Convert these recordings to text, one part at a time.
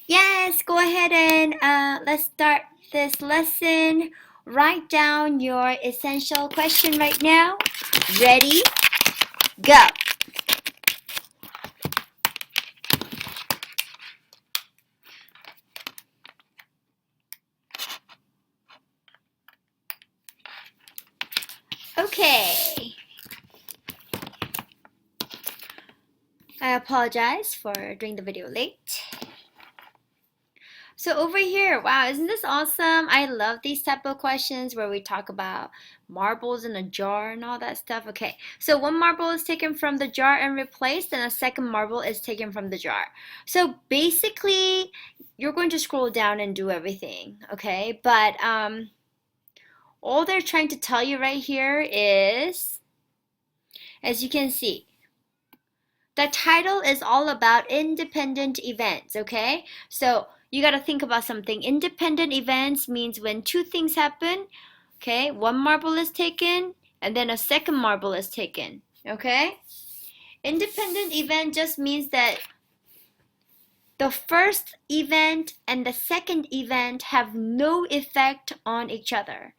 Yes, go ahead and let's start this lesson. Write down your essential question right now. Ready? Go. Okay. I apologize for doing the video late. So over here, wow, isn't this awesome? I love these type of questions where we talk about marbles in a jar and all that stuff. Okay, so one marble is taken from the jar and replaced, and a second marble is taken from the jar. So basically, you're going to scroll down and do everything, okay? But all they're trying to tell you right here is, as you can see, the title is all about independent events, okay? So you got to think about something. Independent events means when two things happen, okay? One marble is taken and then a second marble is taken, okay? Independent event just means that the first event and the second event have no effect on each other.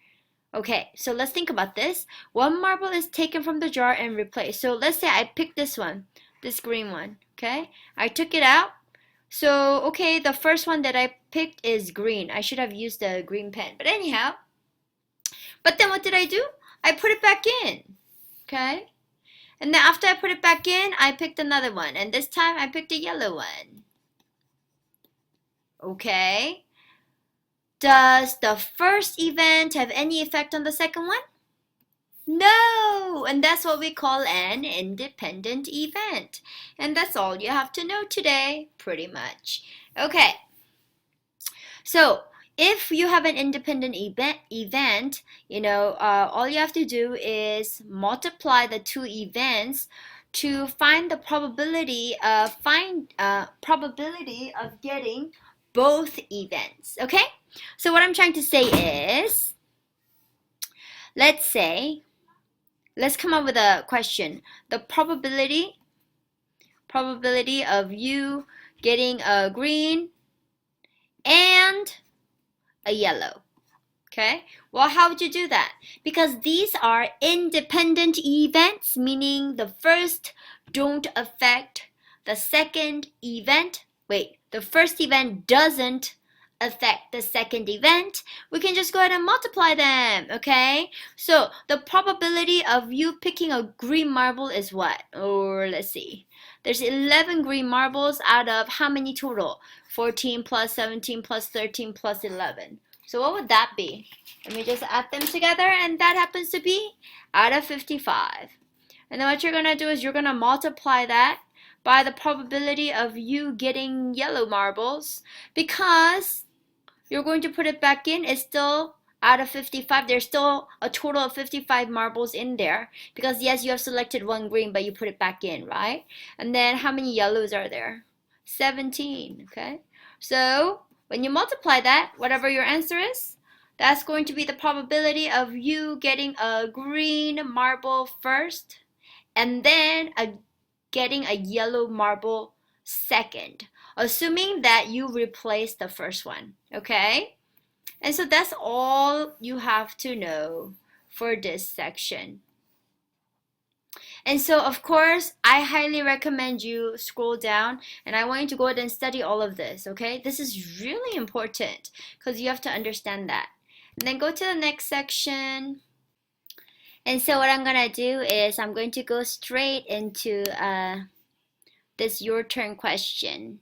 Okay, so let's think about this. One marble is taken from the jar and replaced. So let's say I picked this one, this green one, okay? I took it out. So, okay, the first one that I picked is green. I should have used the green pen. But anyhow, but then what did I do? I put it back in, okay? And then after I put it back in, I picked another one. And this time I picked a yellow one. Okay? Does the first event have any effect on the second one? No, and that's what we call an independent event. And that's all you have to know today, pretty much. Okay, so if you have an independent event, all you have to do is multiply the two events to find the probability of getting both events. Okay, so what I'm trying to say is, let's say let's come up with a question. The probability of you getting a green and a yellow. Okay? Well, how would you do that? Because these are independent events, meaning the first don't affect the second event. Wait, the first event doesn't affect the second event. We can just go ahead and multiply them, okay? So the probability of you picking a green marble is what? Or let's see. There's 11 green marbles out of how many total? 14 plus 17 plus 13 plus 11. So what would that be? Let me just add them together, and that happens to be out of 55. And then what you're going to do is you're going to multiply that by the probability of you getting yellow marbles, because you're going to put it back in. It's still out of 55. There's still a total of 55 marbles in there, because yes, you have selected one green, but you put it back in, right? And then how many yellows are there? 17, okay? So when you multiply that, whatever your answer is, that's going to be the probability of you getting a green marble first, and then getting a yellow marble second, assuming that you replace the first one, okay? And so that's all you have to know for this section. And so, of course, I highly recommend you scroll down, and I want you to go ahead and study all of this, okay? This is really important because you have to understand that. And then go to the next section. And so what I'm gonna do is I'm going to go straight into this your turn question.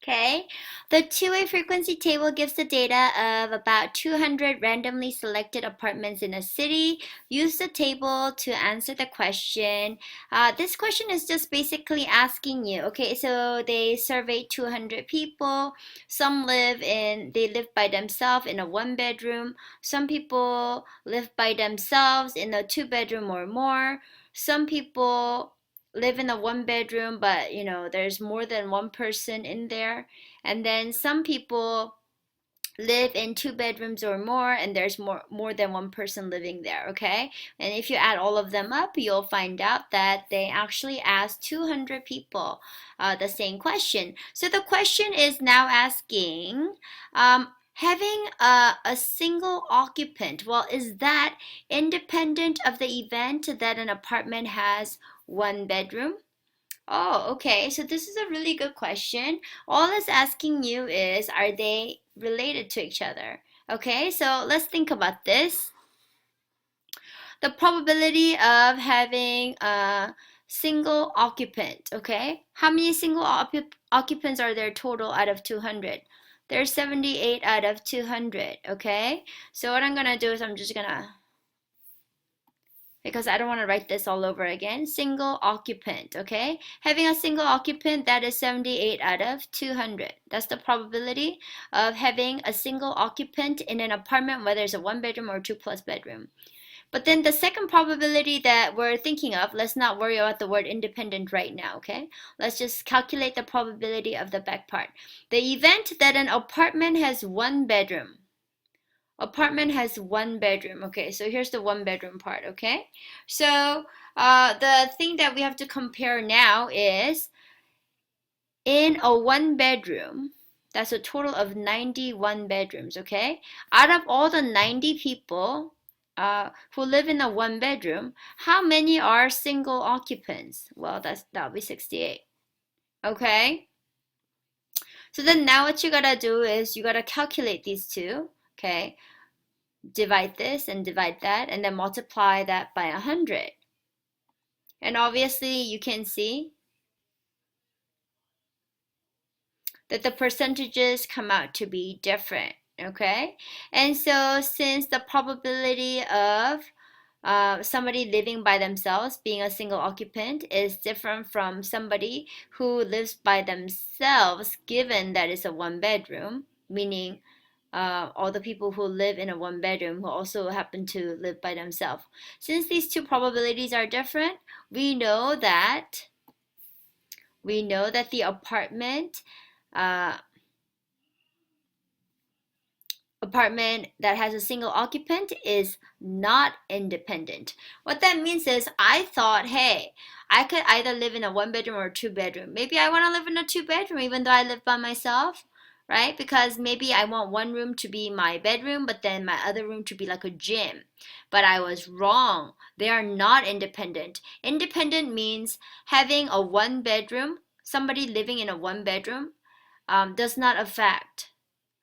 Okay, the two-way frequency table gives the data of about 200 randomly selected apartments in a city. Use the table to answer the question. This question is just basically asking you, okay, so they surveyed 200 people. They live by themselves in a one bedroom. Some people live by themselves in a two bedroom or more. Some people live in a one bedroom, but there's more than one person in there. And then some people live in 2 bedrooms or more, and there's more than one person living there, okay? And if you add all of them up, you'll find out that they actually asked 200 people the same question. So the question is now asking, having a single occupant, well, is that independent of the event that an apartment has 1 bedroom? Oh, okay. So this is a really good question. All it's asking you is, are they related to each other? Okay, so let's think about this. The probability of having a single occupant, okay? How many single occupants are there total out of 200? There's 78 out of 200, okay? So what I'm gonna do is I'm just gonna, because I don't want to write this all over again. Single occupant, okay? Having a single occupant, that is 78 out of 200. That's the probability of having a single occupant in an apartment, whether it's a 1 bedroom or 2+ bedroom. But then the second probability that we're thinking of, let's not worry about the word independent right now, okay? Let's just calculate the probability of the back part. The event that an apartment has 1 bedroom. Apartment has 1 bedroom. Okay, so here's the 1 bedroom part, okay? So the thing that we have to compare now is in a 1 bedroom, that's a total of 91 bedrooms, okay? Out of all the 90 people who live in a 1 bedroom, how many are single occupants? Well, that'll be 68, okay? So then now what you gotta do is you gotta calculate these two, okay? Divide this and divide that, and then multiply that by 100. And obviously you can see that the percentages come out to be different, okay? And so since the probability of somebody living by themselves, being a single occupant, is different from somebody who lives by themselves, given that it's a 1 bedroom, meaning all the people who live in a 1 bedroom who also happen to live by themselves. Since these two probabilities are different, we know that the uh, apartment that has a single occupant is not independent. What that means is I thought, hey, I could either live in a 1 bedroom or a 2 bedroom. Maybe I want to live in a 2 bedroom even though I live by myself, right? Because maybe I want one room to be my bedroom, but then my other room to be like a gym. But I was wrong. They are not independent. Independent means having a 1 bedroom, somebody living in a 1 bedroom does not affect,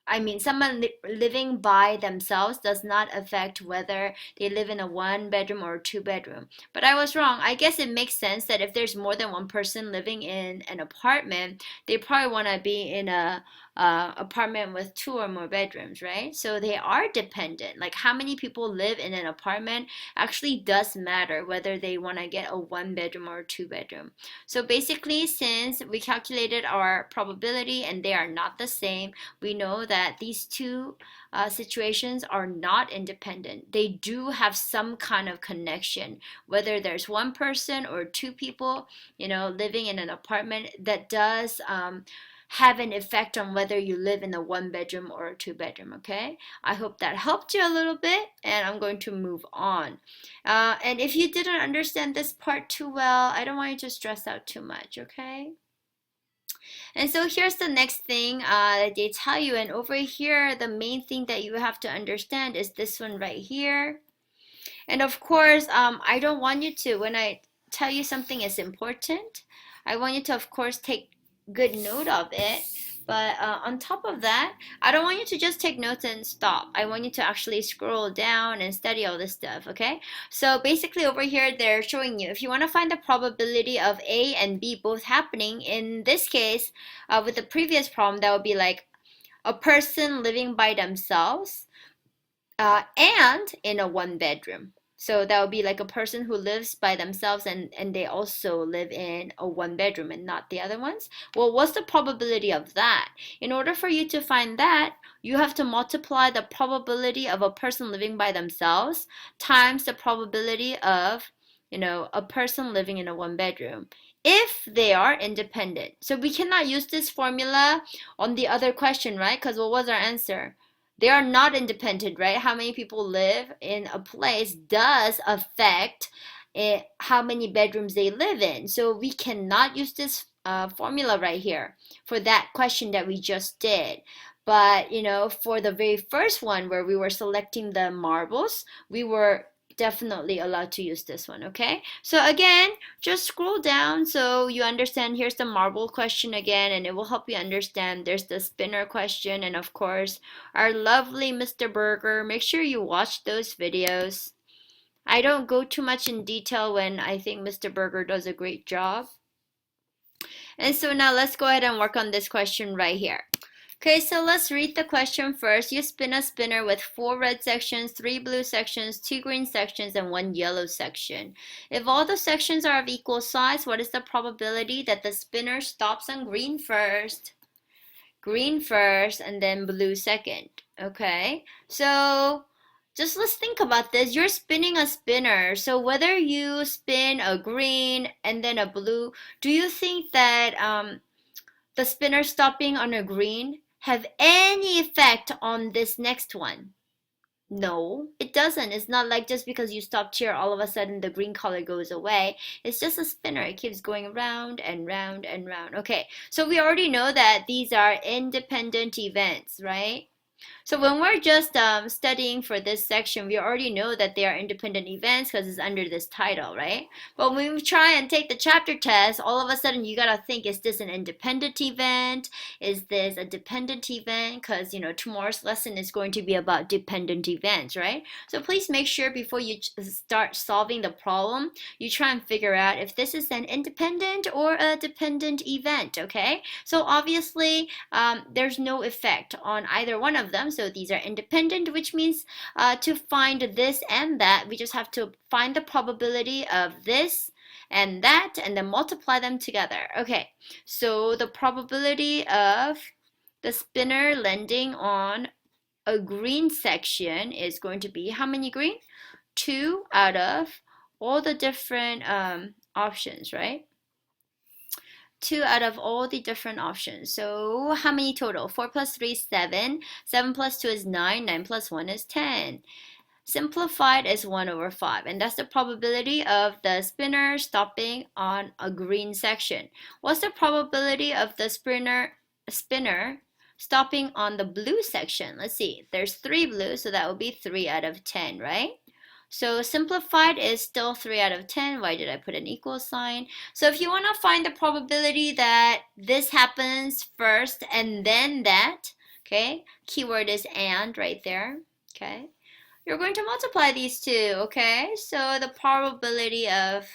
I mean, someone living by themselves does not affect whether they live in a 1 bedroom or a 2 bedroom. But I was wrong. I guess it makes sense that if there's more than one person living in an apartment, they probably want to be in a apartment with 2 or more bedrooms, right? So they are dependent. Like how many people live in an apartment actually does matter whether they want to get a 1 bedroom or a 2 bedroom. So basically, since we calculated our probability and they are not the same, we know that these two situations are not independent. They do have some kind of connection, whether there's one person or two people, living in an apartment, that does have an effect on whether you live in a 1 bedroom or a 2 bedroom, okay? I hope that helped you a little bit, and I'm going to move on. And if you didn't understand this part too well, I don't want you to stress out too much, okay? And so here's the next thing that they tell you. And over here, the main thing that you have to understand is this one right here. And of course, I don't want you to, when I tell you something is important, I want you to, of course, take good note of it. But on top of that, I don't want you to just take notes and stop. I want you to actually scroll down and study all this stuff, okay? So basically over here, they're showing you, if you want to find the probability of A and B both happening, in this case, with the previous problem, that would be like a person living by themselves and in a 1 bedroom. So that would be like a person who lives by themselves and they also live in a 1 bedroom and not the other ones. Well, what's the probability of that? In order for you to find that, you have to multiply the probability of a person living by themselves times the probability of, a person living in a 1 bedroom if they are independent. So we cannot use this formula on the other question, right? Because what was our answer? They are not independent, right? How many people live in a place does affect how many bedrooms they live in. So we cannot use this formula right here for that question that we just did. But, for the very first one where we were selecting the marbles, we were definitely allowed to use this one, okay? So again, just scroll down so you understand. Here's the marble question again, and it will help you understand. There's the spinner question, and of course, our lovely Mr. Berger. Make sure you watch those videos. I don't go too much in detail when I think Mr. Berger does a great job. And so now let's go ahead and work on this question right here. Okay, so let's read the question first. You spin a spinner with 4 red sections, 3 blue sections, 2 green sections, and 1 yellow section. If all the sections are of equal size, what is the probability that the spinner stops on green first? Green first and then blue second. Okay, so just let's think about this. You're spinning a spinner, so whether you spin a green and then a blue, do you think that the spinner stopping on a green have any effect on this next one? No, it doesn't. It's not like just because you stopped here, all of a sudden the green color goes away. It's just a spinner. It keeps going round and round and round. Okay, so we already know that these are independent events, right? So when we're just studying for this section, we already know that they are independent events because it's under this title, right? But when we try and take the chapter test, all of a sudden you gotta think, is this an independent event? Is this a dependent event? Because, tomorrow's lesson is going to be about dependent events, right? So please make sure before you start solving the problem, you try and figure out if this is an independent or a dependent event, okay? So obviously, there's no effect on either one of them. So these are independent, which means to find this and that, we just have to find the probability of this and that and then multiply them together. Okay, so the probability of the spinner landing on a green section is going to be how many green? 2 out of all the different options, right? 2 out of all the different options. So how many total? 4 plus 3 is 7. 7 plus 2 is 9. 9 plus 1 is 10. Simplified is 1 over 5. And that's the probability of the spinner stopping on a green section. What's the probability of the spinner stopping on the blue section? Let's see. There's 3 blue, so that would be 3 out of 10, right? So simplified is still 3 out of 10. Why did I put an equal sign? So if you want to find the probability that this happens first and then that, okay, keyword is and right there, okay, you're going to multiply these two, okay? So the probability of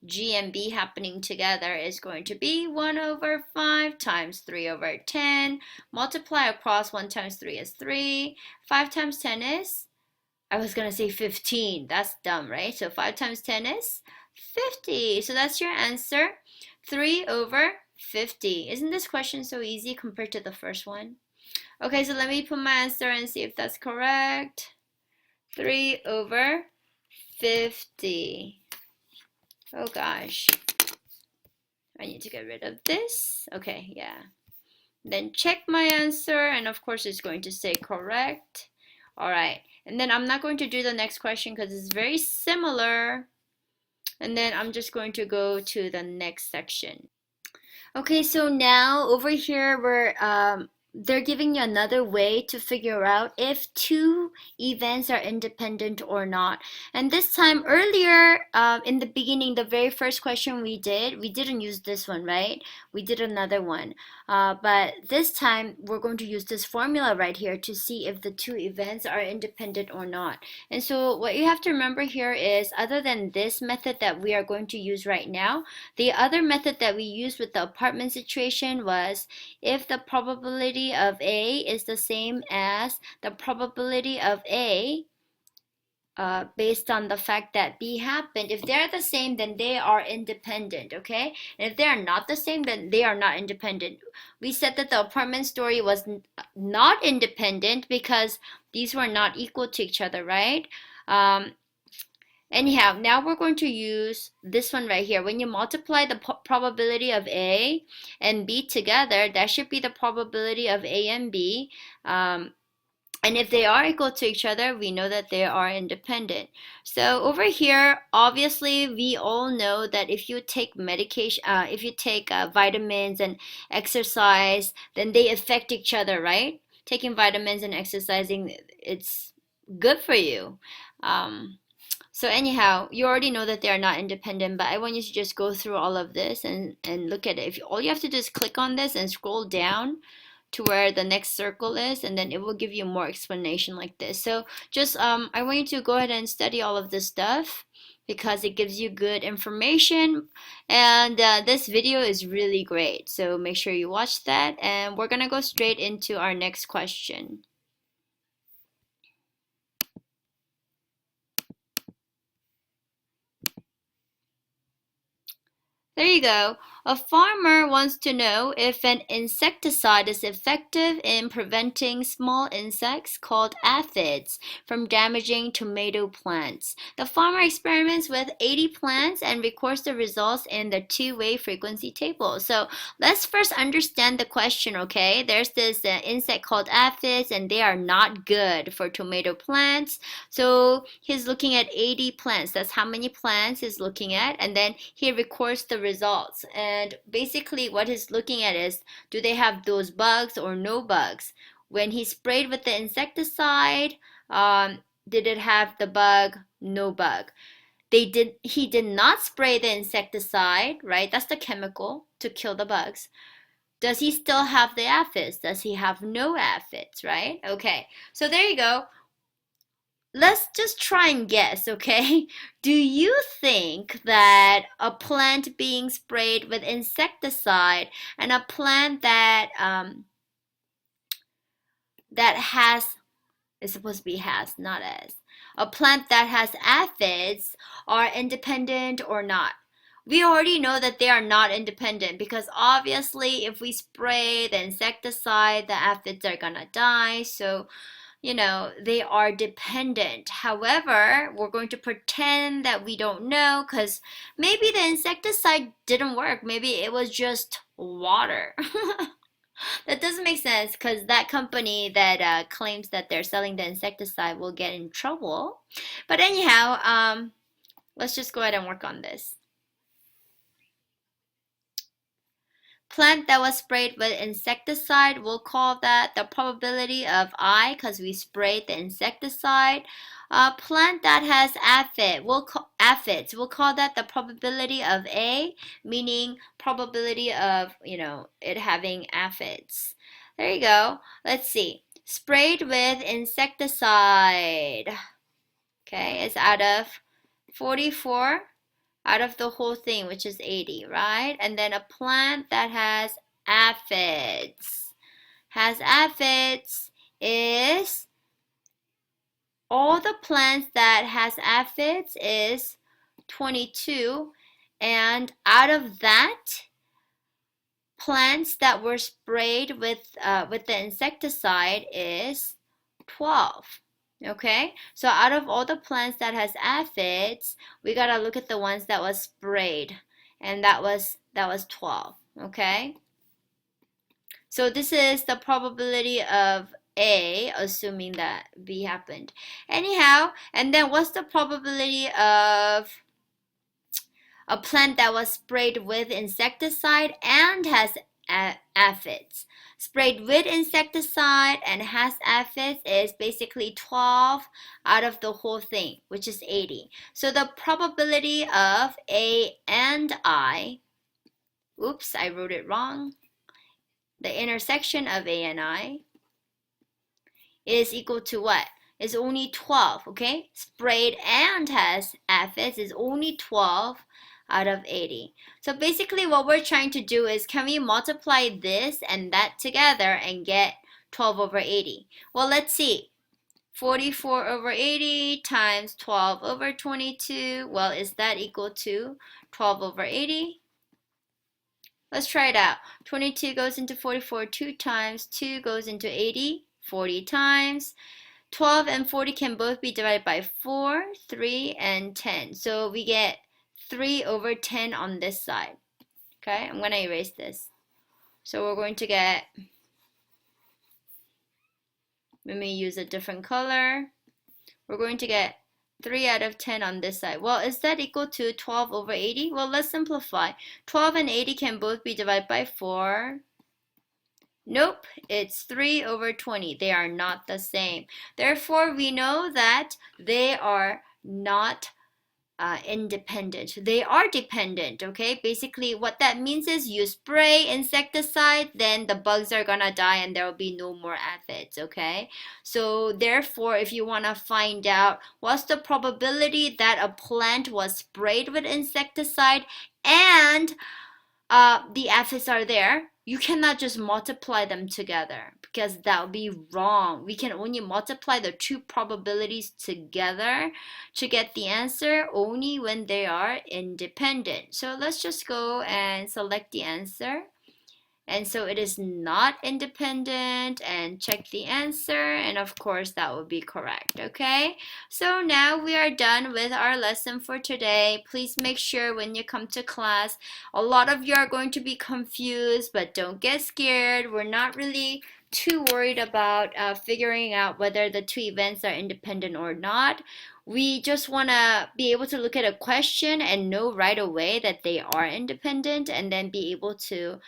G and B happening together is going to be 1 over 5 times 3 over 10. Multiply across 1 times 3 is 3. 5 times 10 is, I was going to say 15. That's dumb, right? So 5 times 10 is 50. So that's your answer. 3 over 50. Isn't this question so easy compared to the first one? Okay, so let me put my answer and see if that's correct. 3 over 50. Oh gosh. I need to get rid of this. Okay, yeah. Then check my answer, and of course it's going to say correct. All right. And then I'm not going to do the next question because it's very similar. And then I'm just going to go to the next section. Okay, so now over here they're giving you another way to figure out if 2 events are independent or not. And this time earlier, in the beginning, the very first question we didn't use this one, right? We did another one. But this time, we're going to use this formula right here to see if the 2 events are independent or not. And so what you have to remember here is, other than this method that we are going to use right now, the other method that we used with the apartment situation was if the probability of A is the same as the probability of A based on the fact that B happened. If they're the same, then they are independent, okay? And if they are not the same, then they are not independent. We said that the apartment story was not independent because these were not equal to each other, right? Anyhow, now we're going to use this one right here. When you multiply the probability of A and B together, that should be the probability of A and B. And if they are equal to each other, we know that they are independent. So over here, obviously, we all know that if you take medication, if you take vitamins and exercise, then they affect each other, right? Taking vitamins and exercising, it's good for you. Um, so anyhow, you already know that they are not independent, but I want you to just go through all of this and look at it. If all you have to do is click on this and scroll down to where the next circle is, and then it will give you more explanation like this. So just I want you to go ahead and study all of this stuff because it gives you good information, and this video is really great. So make sure you watch that, and we're gonna go straight into our next question. There you go. A farmer wants to know if an insecticide is effective in preventing small insects called aphids from damaging tomato plants. The farmer experiments with 80 plants and records the results in the two-way frequency table. So let's first understand the question, okay? There's this insect called aphids, and they are not good for tomato plants. So he's looking at 80 plants. That's how many plants he's looking at. And then he records the results. And basically what he's looking at is, do they have those bugs or no bugs? When he sprayed with the insecticide, did it have the bug? No bug. He did not spray the insecticide, right? That's the chemical to kill the bugs. Does he still have the aphids? Does he have no aphids, right? Okay, so there you go. Let's just try and guess, okay? Do you think that a plant being sprayed with insecticide and a plant that that has, it's supposed to be has, not as, a plant that has aphids are independent or not? We already know that they are not independent because obviously if we spray the insecticide, the aphids are gonna die. So they are dependent. However, we're going to pretend that we don't know because maybe the insecticide didn't work. Maybe it was just water. That doesn't make sense because that company that claims that they're selling the insecticide will get in trouble. But anyhow, let's just go ahead and work on this. Plant that was sprayed with insecticide, we'll call that the probability of I because we sprayed the insecticide. Plant that has aphids, we'll call that the probability of A, meaning probability of, it having aphids. There you go. Let's see. Sprayed with insecticide. Okay, it's out of 44 out of the whole thing, which is 80, right? And then a plant that has aphids. Is all the plants that has aphids is 22, and out of that, plants that were sprayed with the insecticide is 12. Okay, so out of all the plants that has aphids, we gotta look at the ones that was sprayed, and that was 12. Okay, so this is the probability of A, assuming that B happened. Anyhow, and then what's the probability of a plant that was sprayed with insecticide and has aphids? Sprayed with insecticide and has aphids is basically 12 out of the whole thing, which is 80. So the probability of A and I, oops, I wrote it wrong. The intersection of A and I is equal to what? Is only 12, okay? Sprayed and has aphids is only 12 out of 80. So basically what we're trying to do is, can we multiply this and that together and get 12 over 80? Well, let's see. 44 over 80 times 12 over 22. Well, is that equal to 12 over 80? Let's try it out. 22 goes into 44 2 times. 2 goes into 80 40 times. 12 and 40 can both be divided by 4, 3, and 10. So we get 3 over 10 on this side. Okay, I'm going to erase this. So we're going to get Let me use a different color. We're going to get 3 out of 10 on this side. Well, is that equal to 12 over 80? Well, let's simplify. 12 and 80 can both be divided by 4. Nope, it's 3 over 20. They are not the same. Therefore, we know that they are not independent. They are dependent, okay? Basically, what that means is you spray insecticide, then the bugs are gonna die and there will be no more aphids, okay? So therefore, if you wanna find out what's the probability that a plant was sprayed with insecticide and the aphids are there, you cannot just multiply them together because that would be wrong. We can only multiply the two probabilities together to get the answer only when they are independent. So let's just go and select the answer. And so it is not independent, and check the answer, and of course that would be correct, okay? So now we are done with our lesson for today. Please make sure when you come to class, a lot of you are going to be confused, but don't get scared. We're not really too worried about figuring out whether the two events are independent or not. We just want to be able to look at a question and know right away that they are independent, and then be able to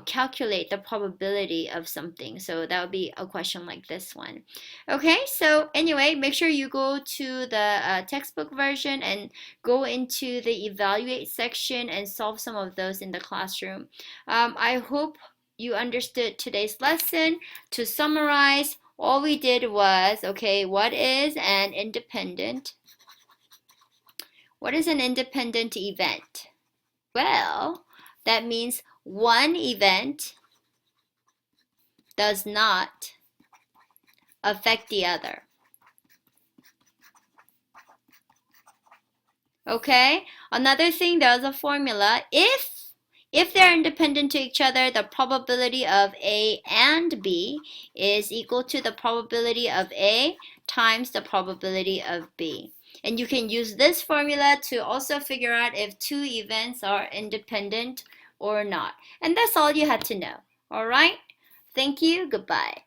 calculate the probability of something. So that would be a question like this one. Okay, so anyway, make sure you go to the textbook version and go into the evaluate section and solve some of those in the classroom. I hope you understood today's lesson. To summarize, all we did was, okay, what is an independent? What is an independent event? Well, that means one event does not affect the other. Okay, another thing, there's a formula. If they're independent to each other, the probability of A and B is equal to the probability of A times the probability of B. And you can use this formula to also figure out if two events are independent or not. And that's all you had to know. All right? Thank you. Goodbye.